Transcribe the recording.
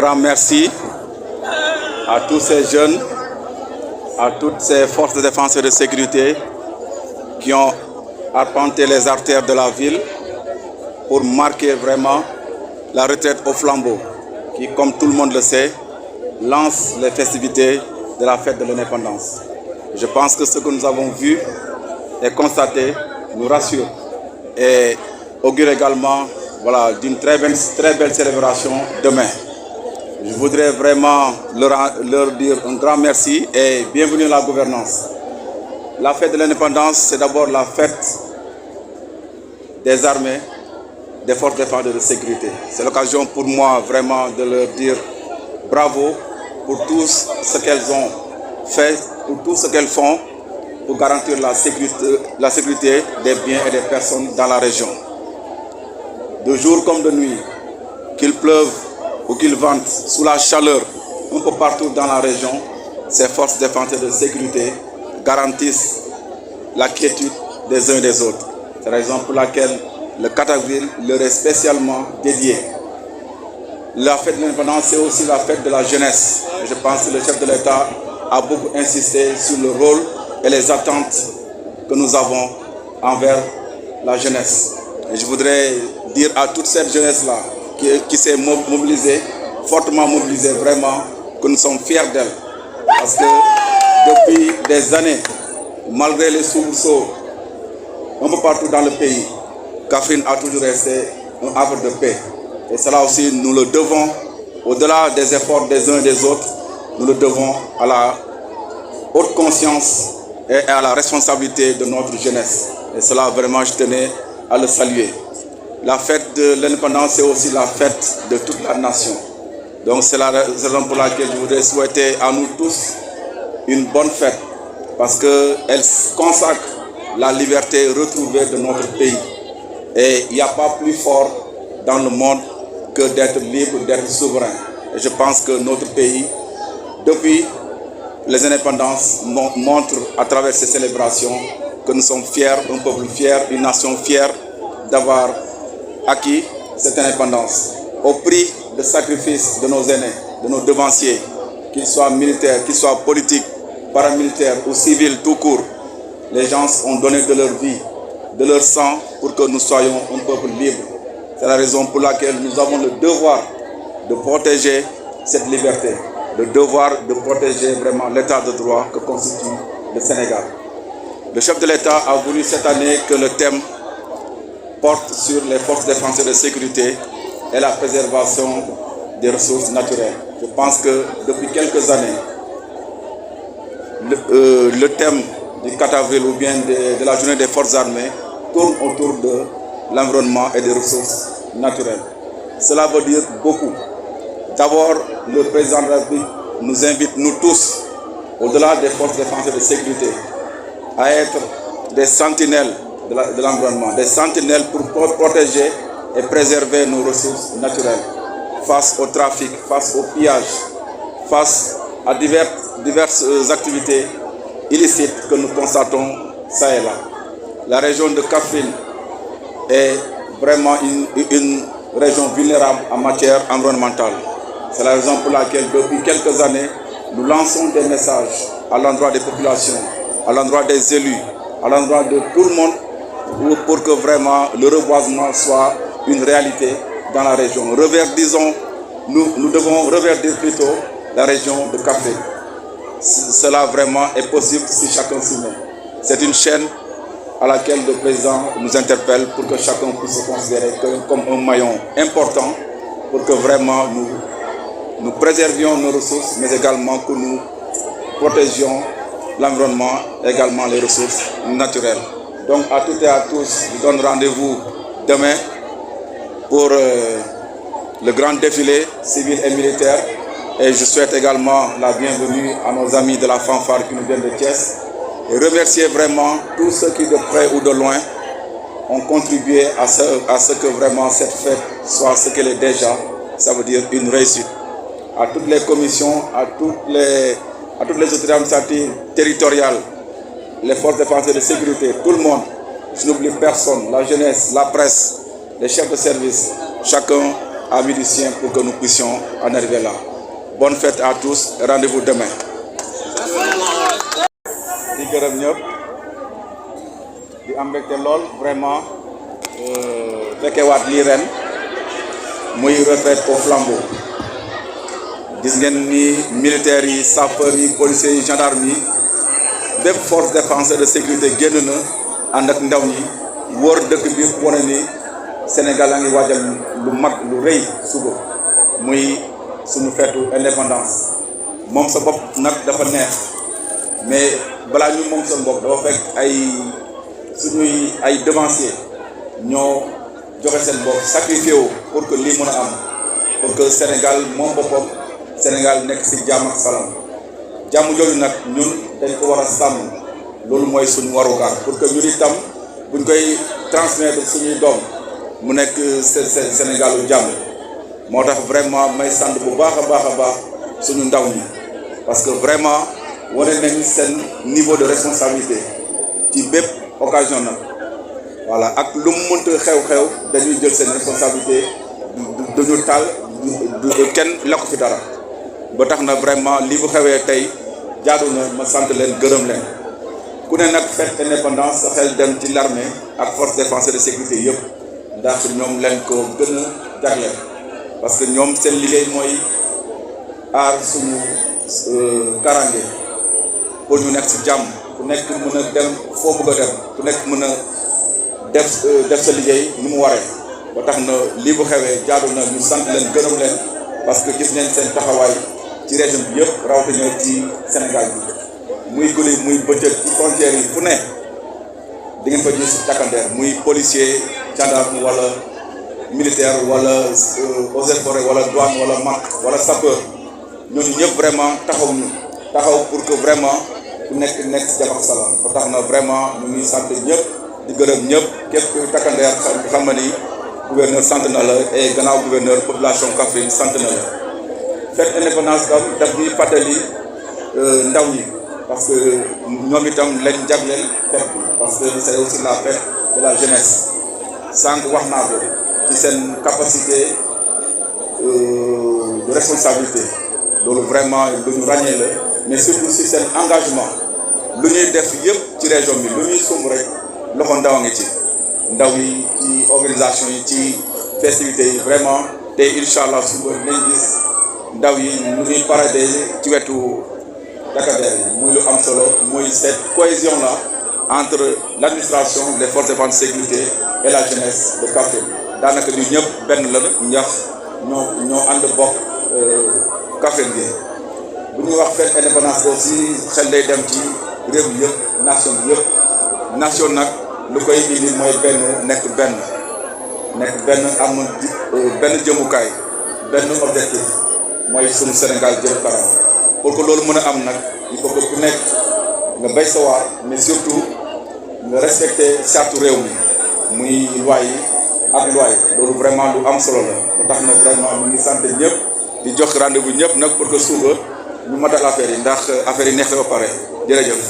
grand merci à tous ces jeunes, à toutes ces forces de défense et de sécurité qui ont arpenté les artères de la ville pour marquer vraiment la retraite au flambeau, qui, comme tout le monde le sait, lance les festivités de la fête de l'indépendance. Je pense que ce que nous avons vu et constaté nous rassure et augure également d'une très belle célébration demain. Je voudrais vraiment leur dire un grand merci et bienvenue à la gouvernance. La fête de l'indépendance, c'est d'abord la fête des armées, des forces de défense et de sécurité. C'est l'occasion pour moi vraiment de leur dire bravo pour tout ce qu'elles ont fait, pour tout ce qu'elles font pour garantir la sécurité des biens et des personnes dans la région. De jour comme de nuit, qu'il pleuve ou qu'il vente, sous la chaleur, un peu partout dans la région, ces forces de défense et de sécurité garantissent la quiétude des uns et des autres. C'est la raison pour laquelle le 4 avril leur est spécialement dédié. La fête de l'indépendance, c'est aussi la fête de la jeunesse. Je pense que le chef de l'État a beaucoup insisté sur le rôle et les attentes que nous avons envers la jeunesse. Et je voudrais dire à toute cette jeunesse-là qui s'est mobilisée, fortement mobilisée vraiment, que nous sommes fiers d'elle. Parce que depuis des années, malgré les soubresauts un peu partout dans le pays, Kaffrine a toujours resté un havre de paix. Et cela aussi, nous le devons, au-delà des efforts des uns et des autres, nous le devons à la haute conscience et à la responsabilité de notre jeunesse. Et cela, vraiment, je tenais à le saluer. La fête de l'indépendance, c'est aussi la fête de toute la nation. Donc c'est la raison pour laquelle je voudrais souhaiter à nous tous une bonne fête, parce qu'elle consacre la liberté retrouvée de notre pays. Et il n'y a pas plus fort dans le monde que d'être libre, d'être souverain. Et je pense que notre pays, depuis les indépendances, montre à travers ces célébrations que nous sommes fiers, un peuple fier, une nation fière d'avoir acquis cette indépendance au prix de sacrifices de nos aînés, de nos devanciers, qu'ils soient militaires, qu'ils soient politiques, paramilitaires ou civils tout court. Les gens ont donné de leur vie, de leur sang pour que nous soyons un peuple libre. C'est la raison pour laquelle nous avons le devoir de protéger cette liberté, le devoir de protéger vraiment l'état de droit que constitue le Sénégal. Le chef de l'État a voulu cette année que le thème porte sur les forces de défense et de sécurité et la préservation des ressources naturelles. Je pense que depuis quelques années, le thème du 4 avril ou bien de la journée des forces armées tourne autour de l'environnement et des ressources naturelles. Cela veut dire beaucoup. D'abord, le président de la République nous invite, nous tous, au-delà des forces de défense et de sécurité, à être des sentinelles de l'environnement, des sentinelles pour protéger et préserver nos ressources naturelles face au trafic, face au pillage, face à diverses activités illicites que nous constatons ça et là. La région de Kaffrine est vraiment une région vulnérable en matière environnementale. C'est la raison pour laquelle depuis quelques années, nous lançons des messages à l'endroit des populations, à l'endroit des élus, à l'endroit de tout le monde, pour que vraiment le reboisement soit une réalité dans la région. Nous devons reverdir plutôt la région de Kaffrine. Cela vraiment est possible si chacun s'y met. C'est une chaîne à laquelle le président nous interpelle pour que chacun puisse se considérer comme un maillon important pour que vraiment nous préservions nos ressources, mais également que nous protégions l'environnement, également les ressources naturelles. Donc à toutes et à tous, je donne rendez-vous demain pour le grand défilé civil et militaire. Et je souhaite également la bienvenue à nos amis de la fanfare qui nous viennent de Thiès. Et remercier vraiment tous ceux qui de près ou de loin ont contribué à ce que vraiment cette fête soit ce qu'elle est déjà, ça veut dire une réussite. À toutes les commissions, à toutes les autorités administratives territoriales, les forces de défense et de sécurité, tout le monde, je n'oublie personne, la jeunesse, la presse, les chefs de service, chacun à musiciens pour que nous puissions en arriver là. Bonne fête à tous, rendez-vous demain. di gërëm ñëpp di am mbégte lool vraiment fekkewaat lii ren muy retraite au flambeau. gis ngeen ni militaires yi sapeurs yi policiers yi gendarmes yi bépp force de défense et de sécurité génn na ànd ak ndaw ñi wóor dëkk bi wane ni Sénégal a ngi waajal lu mag lu rëy suba muy suñu feetu indépendance. moom sa bopp nag dafa neex mais balaa ñu moom sa bopp dafa fekk suñuy ay devanciers ñoo joxe seen bopp sacrifié wu pour que lii mën a am pour que Sénégal moom boppam Sénégal nekk ci jàmm ak salaam jàmm jooju nag ñun dañ ko war a sàmm loolu mooy suñu warugar pour que ñun itam buñ koy transmettre suñuy doom mu nekk Sénégalu jàmm. moo tax vraiment may sant bu baax a baax suñu ndaw ñi parce que vraiment wane nañ seen niveau de responsabilité ci bépp occasion nag voilà ak lu mu mënta xew-xew dañuy jël seen responsabilité duñu taal kenn lekk fi dara ba tax na vraiment li bu xewee tey jaadu na ma sant leen gërëm leen ku ne nag fête indépendance sa xel dem ci l'armée ak force de défense et de sécurité yëpp ndax ñoom leen ko gën a jagleel parce que ñoom seen liggéey mooy aar suñu karange pour ñu nekk ci jàmm ku nekk mën a dem foo bëgg a dem ku nekk mën a def sa liggéey ni mu waree ba tax na lii bu xewee jaadu na ñu sant leen gërëm leen parce que gis nañ seen taxawaay ci région bi yëpp rawatina ci Sénégal bi muy guddi muy bëccëg ci frontières yi fu ne di ngeen fa gis takkandeer muy policier gendarme wala militaire wala eaux et forêts wala douane wala MAC wala sapeur ñooñu ñëpp vraiment taxaw pour que vraiment ku nekk jàmm ak salaam ba tax na vraiment ñu ngi sant ñëpp di gërëm ñëpp képp ku takkandeer xam nga ni gouverneur sant na la et gannaaw gouverneur population Kaffrine sant na la. fête indépendance tam daf ñuy fàttali ndaw ñi parce que ñoom itam lañ jagleel fête bi parce que c'est aussi la fête de la jeunesse sànq wax naa ko ci seen capacité de responsabilité loolu vraiment lu ñu ràññee la mais surtout si seen engagement lu ñuy def yëpp ci région bi lu ñuy sumb rek loxo ndaw a ngi ci ndaw yi ci organisation yi ci festivités yi vraiment tey incha allah suba nañ gis ndaw yi ñu ngi parade ci wetu takkandeer yi muy lu am solo muy cette cohésion là entre l'administration les forces de défense sécurité et la jeunesse de Kaffrine daanaka ñu ñëpp benn la ndax ñoo ànd bokk Kaffrine gi bu ñuy wax fête indépendance aussi xel day dem ci réew mi yëpp nation bi yëpp nation nag lu koy indi mooy nekk benn am benn jëmukaay benn objectif mooy suñu Sénégal jëm kanam pour que loolu mën a am nag il faut que ku nekk nga béy sa waar mais surtout nga respecter charte réew mi muy loi yi ak loi yi loolu vraiment lu am solo la ba tax na vraiment mu ngi sant ñëpp di jox rendez-vous ñëpp nag pour que suba ñu matal affaire yi ndax affaire yi neex na ba pare jërëjëf.